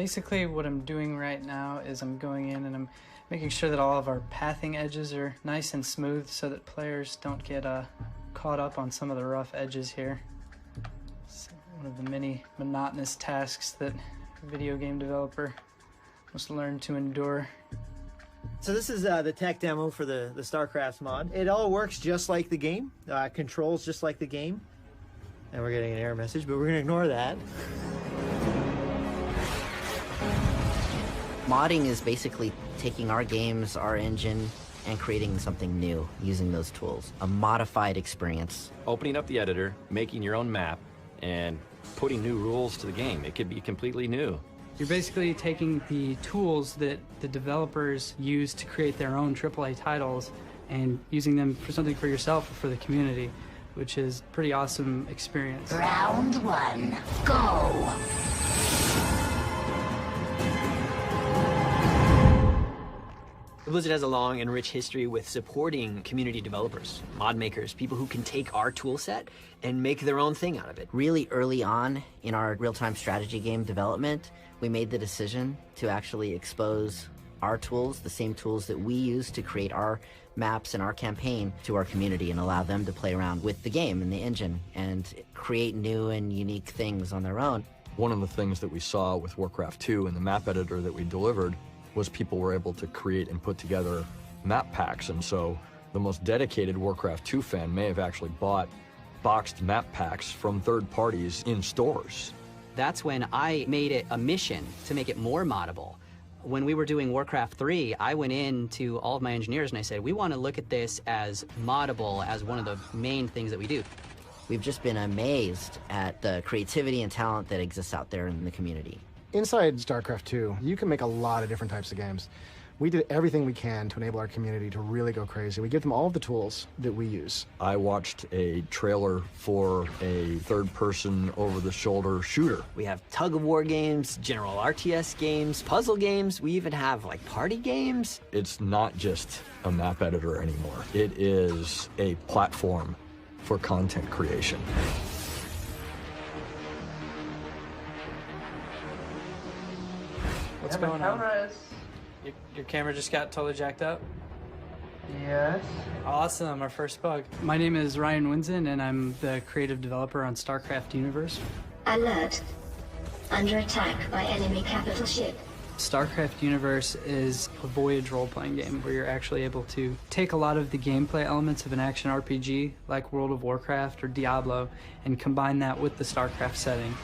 Basically what I'm doing right now is I'm going in and I'm making sure that all of our pathing edges are nice and smooth so that players don't get caught up on some of the rough edges here. It's one of the many monotonous tasks that a video game developer must learn to endure. So this is the tech demo for the StarCraft mod. It all works just like the game, controls just like the game. And we're getting an error message, but we're going to ignore that. Modding is basically taking our games, our engine, and creating something new using those tools. A modified experience. Opening up the editor, making your own map, and putting new rules to the game. It could be completely new. You're basically taking the tools that the developers use to create their own AAA titles and using them for something for yourself or for the community, which is a pretty awesome experience. Round 1, go! Blizzard has a long and rich history with supporting community developers, mod makers, people who can take our tool set and make their own thing out of it. Really early on in our real-time strategy game development, we made the decision to actually expose our tools, the same tools that we use to create our maps and our campaign, to our community and allow them to play around with the game and the engine and create new and unique things on their own. One of the things that we saw with Warcraft 2 and the map editor that we delivered was people were able to create and put together map packs, and so the most dedicated Warcraft 2 fan may have actually bought boxed map packs from third parties in stores. That's when I made it a mission to make it more moddable. When we were doing Warcraft 3, I went in to all of my engineers and I said, we want to look at this as moddable as one of the main things that we do. We've just been amazed at the creativity and talent that exists out there in the community. Inside StarCraft 2, you can make a lot of different types of games. We did everything we can to enable our community to really go crazy. We give them all of the tools that we use. I watched a trailer for a third-person, over-the-shoulder shooter. We have tug-of-war games, general RTS games, puzzle games. We even have, like, party games. It's not just a map editor anymore. It is a platform for content creation. What's going on? Your camera just got totally jacked up? Yes. Awesome, our first bug. My name is Ryan Winzen, and I'm the creative developer on StarCraft Universe. Alert. Under attack by enemy capital ship. StarCraft Universe is a voyage role-playing game where you're actually able to take a lot of the gameplay elements of an action RPG like World of Warcraft or Diablo and combine that with the StarCraft setting.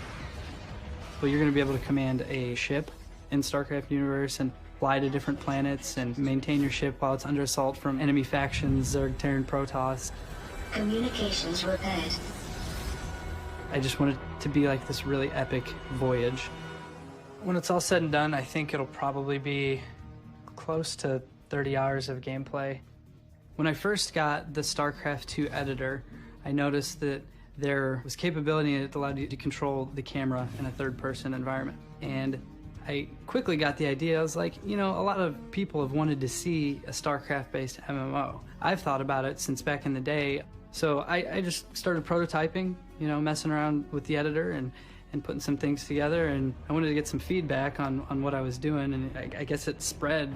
But you're going to be able to command a ship in StarCraft Universe and fly to different planets and maintain your ship while it's under assault from enemy factions, Zerg, Terran, Protoss. Communications repaired. I just want it to be like this really epic voyage. When it's all said and done, I think it'll probably be close to 30 hours of gameplay. When I first got the StarCraft 2 editor, I noticed that there was capability that allowed you to control the camera in a third-person environment. And I quickly got the idea. I was like, you know, a lot of people have wanted to see a StarCraft-based MMO. I've thought about it since back in the day. So I just started prototyping, you know, messing around with the editor and putting some things together, and I wanted to get some feedback on what I was doing, and I guess it spread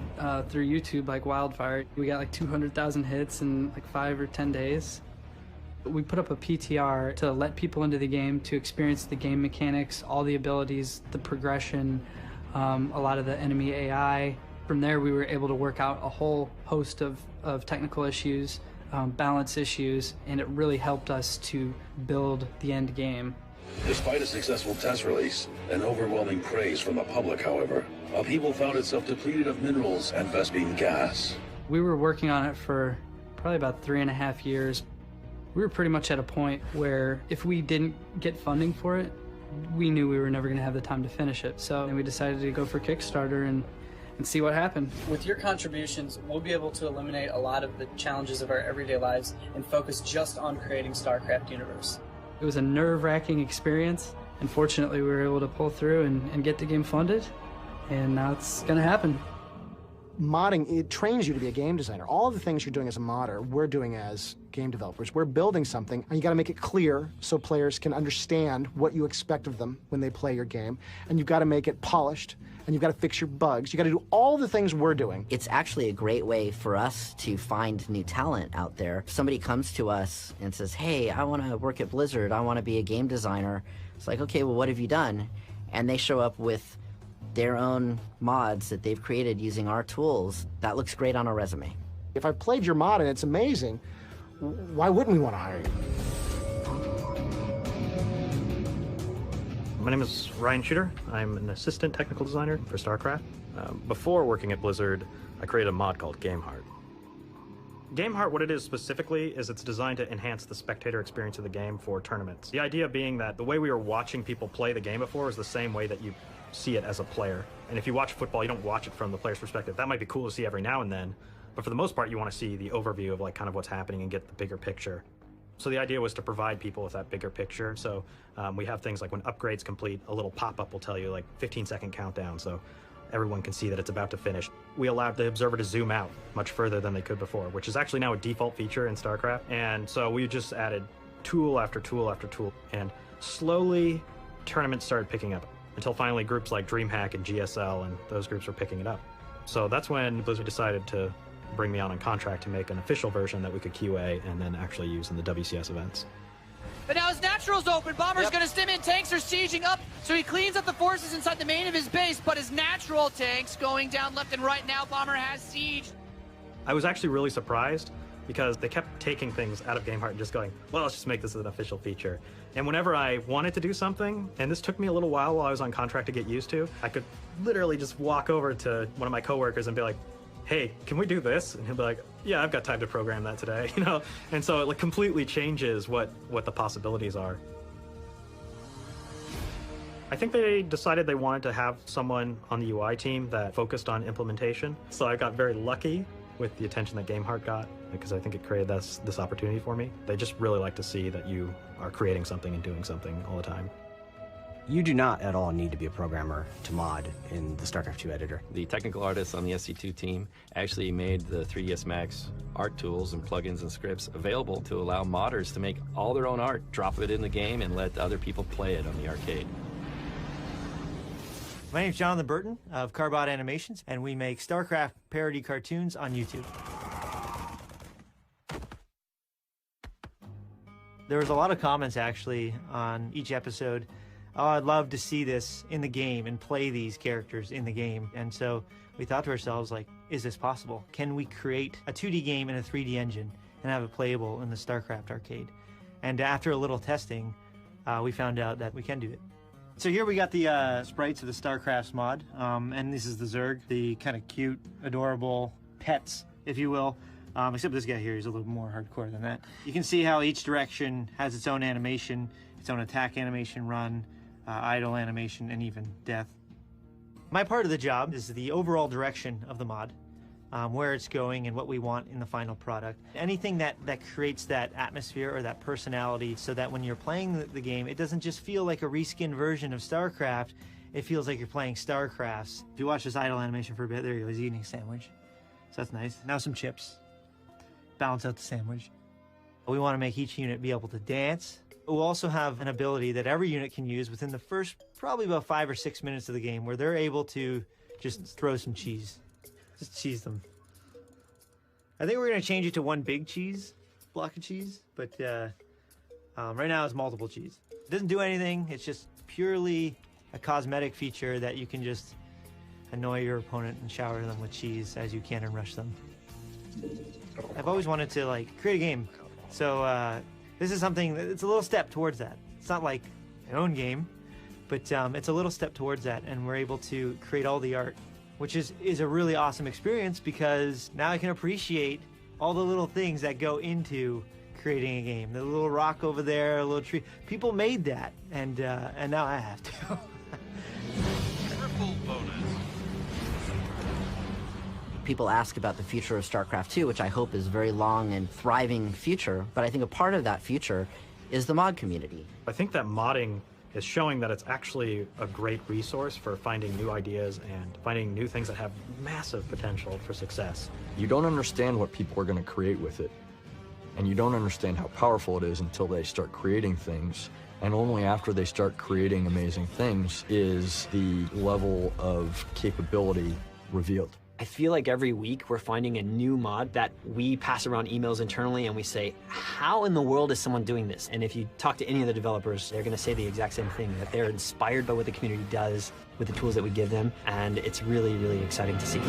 through YouTube like wildfire. We got like 200,000 hits in like 5 or 10 days. We put up a PTR to let people into the game to experience the game mechanics, all the abilities, the progression, a lot of the enemy AI. From there, we were able to work out a whole host of technical issues, balance issues, and it really helped us to build the end game. Despite a successful test release and overwhelming praise from the public, however, Upheaval found itself depleted of minerals and Vespene gas. We were working on it for probably about 3.5 years. We were pretty much at a point where if we didn't get funding for it, we knew we were never going to have the time to finish it. So then we decided to go for Kickstarter and see what happened. With your contributions, we'll be able to eliminate a lot of the challenges of our everyday lives and focus just on creating StarCraft Universe. It was a nerve-wracking experience, and fortunately we were able to pull through and get the game funded, and now it's going to happen. modding, it trains you to be a game designer. All of the things you're doing as a modder, we're doing as game developers. We're building something, and you got to make it clear so players can understand what you expect of them when they play your game, and you've got to make it polished, and you've got to fix your bugs. You got to do all the things we're doing. It's actually a great way for us to find new talent out there. If somebody comes to us and says, hey, I want to work at Blizzard, I want to be a game designer. It's like, okay, well, what have you done? And they show up with their own mods that they've created using our tools. That looks great on a resume. If I played your mod and it's amazing, why wouldn't we want to hire you? My name is Ryan Shooter. I'm an assistant technical designer for StarCraft. Before working at Blizzard, I created a mod called GameHeart. GameHeart, what it is specifically, is it's designed to enhance the spectator experience of the game for tournaments. The idea being that the way we were watching people play the game before is the same way that you see it as a player. And if you watch football, you don't watch it from the player's perspective. That might be cool to see every now and then, but for the most part, you want to see the overview of like kind of what's happening and get the bigger picture. So the idea was to provide people with that bigger picture. So we have things like when upgrades complete, a little pop-up will tell you like 15-second countdown, so everyone can see that it's about to finish. We allowed the observer to zoom out much further than they could before, which is actually now a default feature in StarCraft. And so we just added tool after tool after tool, and slowly tournaments started picking up until finally groups like DreamHack and GSL and those groups were picking it up. So that's when Blizzard decided to bring me on contract to make an official version that we could QA and then actually use in the WCS events. But now his natural's open. Bomber's gonna stim in. Tanks are sieging up, so he cleans up the forces inside the main of his base, but his natural tanks going down left and right now. Bomber has sieged. I was actually really surprised because they kept taking things out of GameHeart and just going, well, let's just make this an official feature. And whenever I wanted to do something, and this took me a little while I was on contract to get used to, I could literally just walk over to one of my coworkers and be like, hey, can we do this? And he'll be like, yeah, I've got time to program that today, you know? And so it like completely changes what the possibilities are. I think they decided they wanted to have someone on the UI team that focused on implementation. So I got very lucky with the attention that GameHeart got, because I think it created this opportunity for me. They just really like to see that you are creating something and doing something all the time. You do not at all need to be a programmer to mod in the StarCraft 2 editor. The technical artists on the SC2 team actually made the 3ds Max art tools and plugins and scripts available to allow modders to make all their own art, drop it in the game, and let other people play it on the arcade. My name's Jonathan Burton of Carbot Animations, and we make StarCraft parody cartoons on YouTube. There was a lot of comments actually on each episode. Oh, I'd love to see this in the game and play these characters in the game. And so we thought to ourselves, like, is this possible? Can we create a 2D game in a 3D engine and have it playable in the StarCraft arcade? And after a little testing, we found out that we can do it. So here we got the sprites of the StarCraft mod, and this is the Zerg, the kind of cute, adorable pets, if you will. Except this guy here is a little more hardcore than that. You can see how each direction has its own animation, its own attack animation, run, idle animation, and even death. My part of the job is the overall direction of the mod, where it's going and what we want in the final product. Anything that creates that atmosphere or that personality so that when you're playing the game, it doesn't just feel like a reskinned version of StarCraft, it feels like you're playing StarCrafts. If you watch this idle animation for a bit, there he goes, he's eating a sandwich. So that's nice. Now some chips. Balance out the sandwich. We want to make each unit be able to dance. We'll also have an ability that every unit can use within the first probably about 5 or 6 minutes of the game where they're able to just throw some cheese. Just cheese them. I think we're going to change it to one big cheese, block of cheese, but right now it's multiple cheese. It doesn't do anything. It's just purely a cosmetic feature that you can just annoy your opponent and shower them with cheese as you can and rush them. I've always wanted to like create a game, so this is something it's a little step towards that. It's not like an own game, but it's a little step towards that, and we're able to create all the art, which is a really awesome experience because now I can appreciate all the little things that go into creating a game. The little rock over there, a little tree. People made that, and now I have to. Triple bonus. People ask about the future of StarCraft 2, which I hope is a very long and thriving future, but I think a part of that future is the mod community. I think that modding is showing that it's actually a great resource for finding new ideas and finding new things that have massive potential for success. You don't understand what people are going to create with it, and you don't understand how powerful it is until they start creating things. And only after they start creating amazing things is the level of capability revealed. I feel like every week we're finding a new mod that we pass around emails internally and we say, how in the world is someone doing this? And if you talk to any of the developers, they're going to say the exact same thing, that they're inspired by what the community does with the tools that we give them. And it's really, really exciting to see.